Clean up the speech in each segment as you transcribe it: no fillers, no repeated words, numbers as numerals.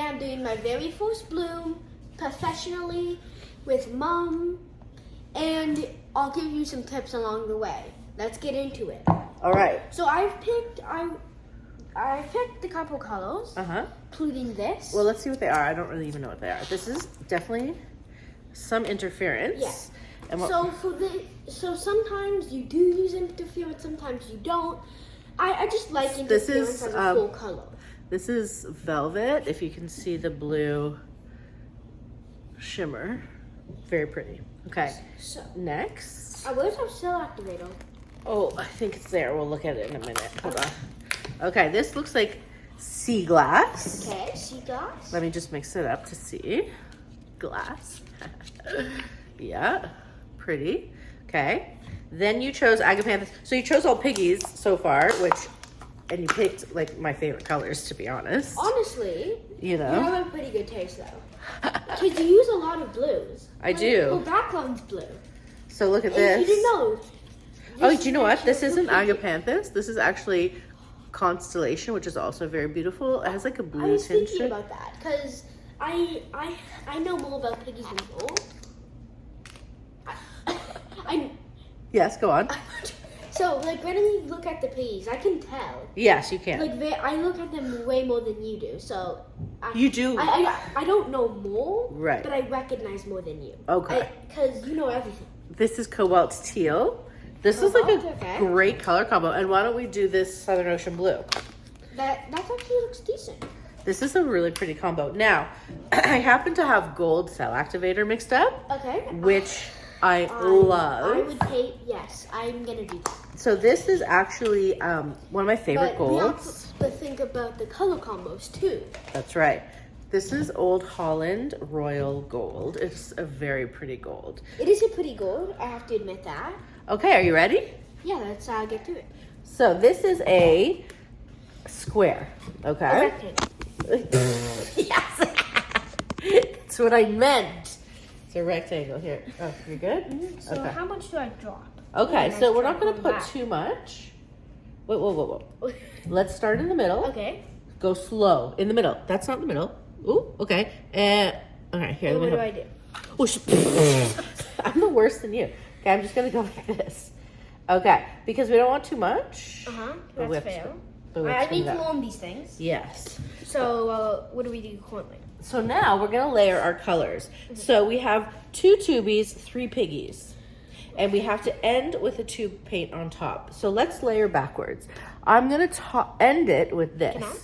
I'm doing my very first bloom professionally with Mom, and I'll give you some tips along the way. Let's get into it. All right. So I picked a couple colors, including this. Well, let's see what they are. I don't really even know what they are. This is definitely some interference. Yes. And So sometimes you do use interference, sometimes you don't. I just like interference as a full color. This is velvet. If you can see the blue shimmer, very pretty. Okay. So next. Where's our cell activator? Oh, I think it's there. We'll look at it in a minute. Hold on. Okay, this looks like sea glass. Okay, sea glass. Let me just mix it up to see. Glass. Yeah, pretty. Okay. Then you chose agapanthus. So you chose all piggies so far, and you picked like my favorite colors, to be honest. Honestly, you know, you have a pretty good taste though. Because you use a lot of blues. I do. Your background's blue. So look at And this. you didn't know. Oh, do you know what? This isn't agapanthus. This is actually constellation, which is also very beautiful. It has like a blue tinge. I was thinking about that because I know more about piggies than you. Yes, go on. So, like, when we look at the piggies, I can tell. Yes, you can. Like, I look at them way more than you do. So, you do. I don't know more, right? But I recognize more than you. Okay. Because you know everything. This is cobalt teal. This is like a great color combo. And why don't we do this Southern Ocean blue? That actually looks decent. This is a really pretty combo. Now, I happen to have gold cell activator mixed up. Okay. Which I love. I would pay, yes, I'm gonna do that. So this is actually one of my favorite golds. But think about the color combos too. That's right. This is Old Holland Royal Gold. It's a very pretty gold. It is a pretty gold, I have to admit that. Okay, are you ready? Yeah, let's get to it. So this is a square, okay? A rectangle. Yes! That's what I meant. It's a rectangle here. Oh, you're good? Mm-hmm. So okay. how much do I drop? Okay, so we're not going to put too much. Whoa. Let's start in the middle. Okay. Go slow. In the middle. That's not in the middle. Ooh, okay. And, all right, here. What do I do? Oh, I'm the worst than you. Okay, I'm just going to go like this. Okay, because we don't want too much. That's fair. I need to learn these things. Yes. So what do we do currently? So now we're going to layer our colors. So we have 2 tubies, 3 piggies. And we have to end with a tube paint on top. So let's layer backwards. I'm going to end it with this. Can I?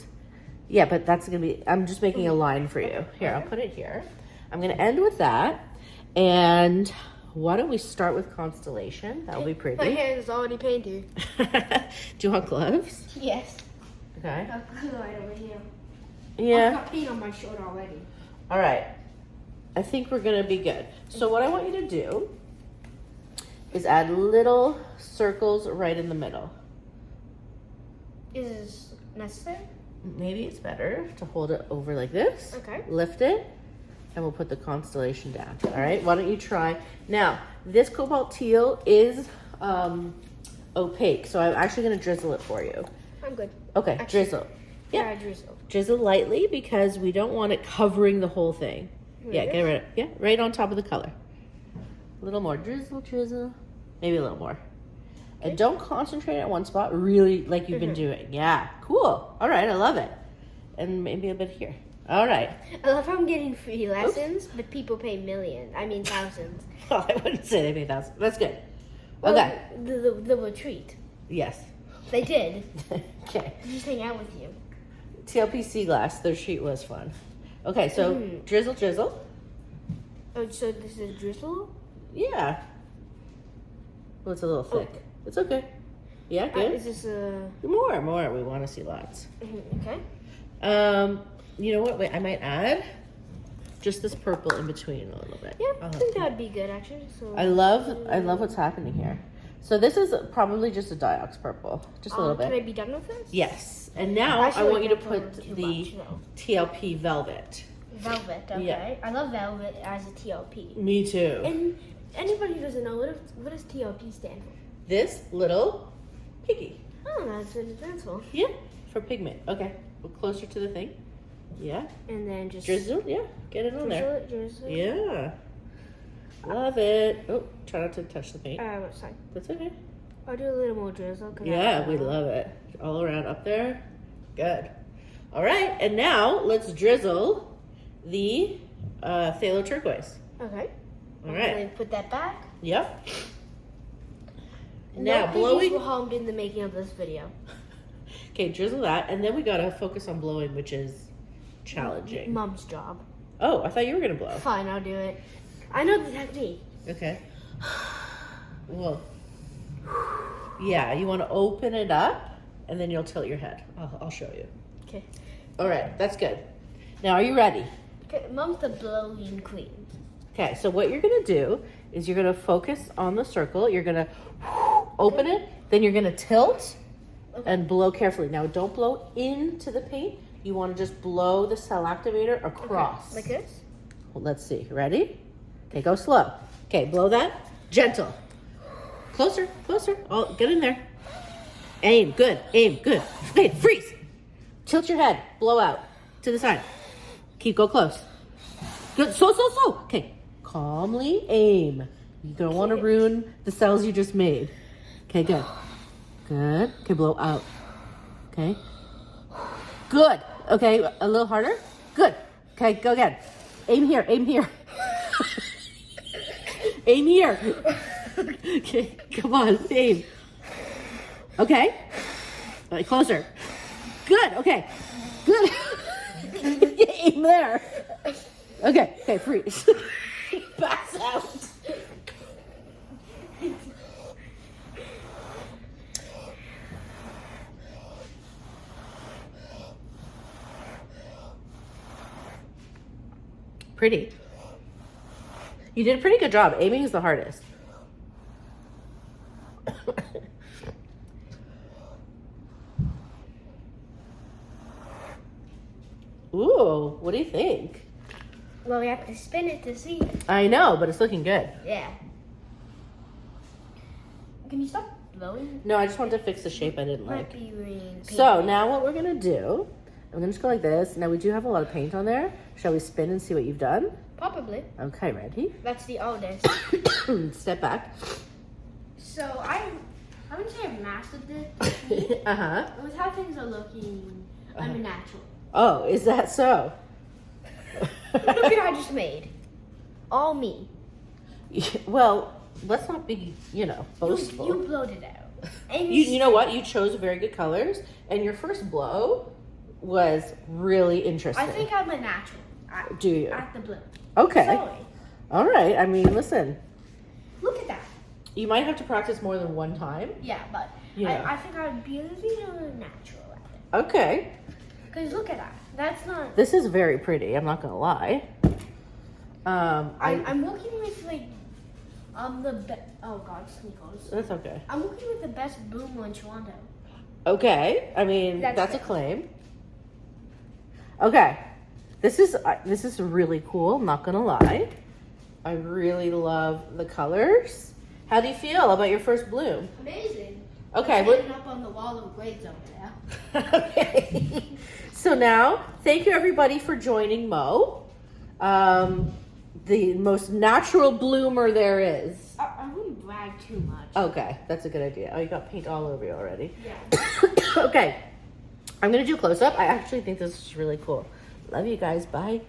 Yeah, but that's going to be, I'm just making a line for you. Here, I'll put it here. I'm going to end with that. And why don't we start with constellation? That'll be pretty. My hand is already painted. Do you want gloves? Yes. Okay. Right over here. Yeah. I've got paint on my shirt already. All right. I think we're going to be good. So what I want you to do is add little circles right in the middle. Is this necessary? Maybe it's better to hold it over like this. Okay. Lift it, and we'll put the constellation down. All right, why don't you try? Now, this cobalt teal is opaque, so I'm actually gonna drizzle it for you. I'm good. Okay, actually, drizzle. Yeah, I drizzle. Drizzle lightly because we don't want it covering the whole thing. Yeah, get rid of it. Yeah, right on top of the color. A little more, drizzle. Maybe a little more. And don't concentrate at one spot, really, like you've been doing. Yeah, cool. All right, I love it. And maybe a bit here. All right. I love how I'm getting free lessons, but people pay thousands. Oh, I wouldn't say they pay thousands. That's good. Well, okay. The retreat. Yes. They did. Okay. Just hang out with you. TLP Sea Glass, their sheet was fun. Okay, so drizzle. Oh, so this is drizzle? Yeah. Well, it's a little thick. Oh. It's okay. Yeah, good. Is this a... More. We want to see lots. Okay. You know what? Wait, I might add just this purple in between a little bit. Yeah, I think that would be good, actually. So I love what's happening here. So this is probably just a Diox purple. Just a little bit. Can I be done with this? Yes. And now I want you to put the TLP Velvet. Velvet, okay. Yeah. I love velvet as a TLP. Me too. And anybody who doesn't know, what does TLP stand for? This little piggy. Oh, that's an advanced one. Yeah, for pigment. Okay, we're closer to the thing. Yeah. And then just Drizzle. Yeah. Get it on there. drizzle. Yeah. Love it. Oh, try not to touch the paint. Sorry. That's okay. I'll do a little more drizzle. Yeah, we love it. All around up there. Good. All right, and now let's drizzle the phthalo turquoise. Okay. All right. And put that back. Yep. Now Now blowing. were harmed in the making of this video. Okay, drizzle that, and then we gotta focus on blowing, which is challenging. Mom's job. Oh, I thought you were gonna blow. Fine, I'll do it. I know the technique. Okay. Well, yeah, you want to open it up, and then you'll tilt your head. I'll show you. Okay. All right, that's good. Now, are you ready? Okay, Mom's the blowing queen. Okay, so what you're gonna do is you're gonna focus on the circle. You're gonna open it, then you're gonna tilt and blow carefully. Now, don't blow into the paint. You want to just blow the cell activator across. Okay. Like this? Well, let's see. Ready? Okay, go slow. Okay, blow that. Gentle. Closer, closer. Oh, get in there. Aim, good. Aim, good. Okay, freeze. Tilt your head. Blow out to the side. Go close. Good. Slow. Okay, calmly aim. You don't want to ruin the cells you just made. Okay, good. Good. Okay, blow out. Okay. Good. Okay, a little harder. Good. Okay, go again. Aim here. Aim here. Aim here. Okay, come on, aim. Okay. All right, closer. Good. Okay. Good. Aim there. Okay, freeze. Pass out. Pretty. You did a pretty good job. Aiming is the hardest. Ooh, what do you think? Well, we have to spin it to see. I know, but it's looking good. Yeah. Can you stop blowing? No, I just wanted to fix the shape I didn't like. Might be rain. So now what we're gonna do, I'm gonna just go like this. Now we do have a lot of paint on there. Shall we spin and see what you've done? Probably. Okay, ready? That's the oldest. Step back. So I wouldn't say I've mastered this. Uh-huh. With how things are looking, I'm a natural. Oh, is that so? Look at what I just made. All me. Well, let's not be, boastful. You blowed it out. And You know what? You chose very good colors, and your first blow was really interesting. I think I'm a natural. Do you? At the blue. Okay. Sorry. All right. I mean, listen. Look at that. You might have to practice more than one time. Yeah, but Yeah. I think I'd be a little natural at it. Okay. Because look at that. That's not... This is very pretty. I'm not gonna lie. I'm working with oh God, sneakers. That's okay. I'm working with the best boomer in Toronto. Okay. I mean, that's a fair. claim. Okay. This is really cool. I'm not gonna lie. I really love the colors. How do you feel about your first bloom? Amazing. Okay. It's hanging up on the wall of grades over there. Okay. So now, thank you everybody for joining Mo. The most natural bloomer there is. I wouldn't brag too much. Okay, that's a good idea. Oh, you got paint all over you already. Yeah. Okay, I'm gonna do a close-up. I actually think this is really cool. Love you guys. Bye.